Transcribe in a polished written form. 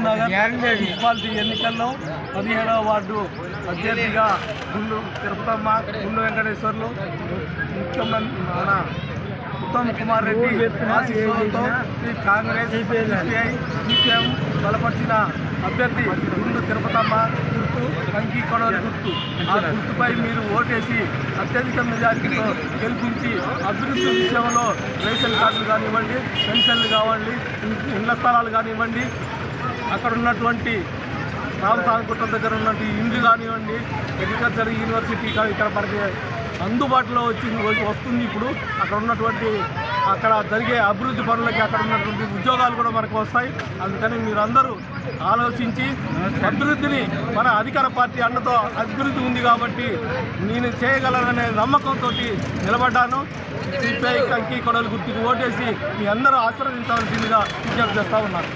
Municipality ఎన్నికల్లో 17వ ward అభ్యర్థిగా గుండు తిరుపతమ్మ, గుండు వెంకటేశ్వర్లు, ముఖ్యమంత్రి మన ఉత్తమ్ కుమార్ రెడ్డి ఆశీస్సులతో కాంగ్రెస్, సిపిఎం బలపరిచిన అభ్యర్థి గుండు తిరుపతమ్మ గుర్తు కంకి కొడవలి గుర్తు. ఆ గుర్తుపై మీరు ఓటేసి అత్యధిక మెజార్టీతో గెలిపించి అభివృద్ధి విషయంలో రేషన్ కార్డులు కానివ్వండి, పెన్షన్లు కానివ్వండి, ఇళ్ల స్థలాలు కానివ్వండి, అక్కడ ఉన్నటువంటి రామసాగగుట్ట దగ్గర ఉన్నటువంటి ఇండ్లు కానివ్వండి, అగ్రికల్చర్ యూనివర్సిటీ ఇక్కడ మనకి అందుబాటులో వస్తుంది. ఇప్పుడు అక్కడ ఉన్నటువంటి అక్కడ జరిగే అభివృద్ధి పనులకి అక్కడ ఉన్నటువంటి ఉద్యోగాలు కూడా మనకు వస్తాయి. అందుకని మీరందరూ ఆలోచించి అభివృద్ధిని, మన అధికార పార్టీ అండతో అభివృద్ధి ఉంది కాబట్టి నేను చేయగలననే నమ్మకంతో నిలబడ్డాను. సిపిఐ కంకి కొడవలి గుర్తుకు ఓటేసి మీ అందరూ ఆశీర్వదించవలసిందిగా విజ్ఞప్తి చేస్తూ ఉన్నారు.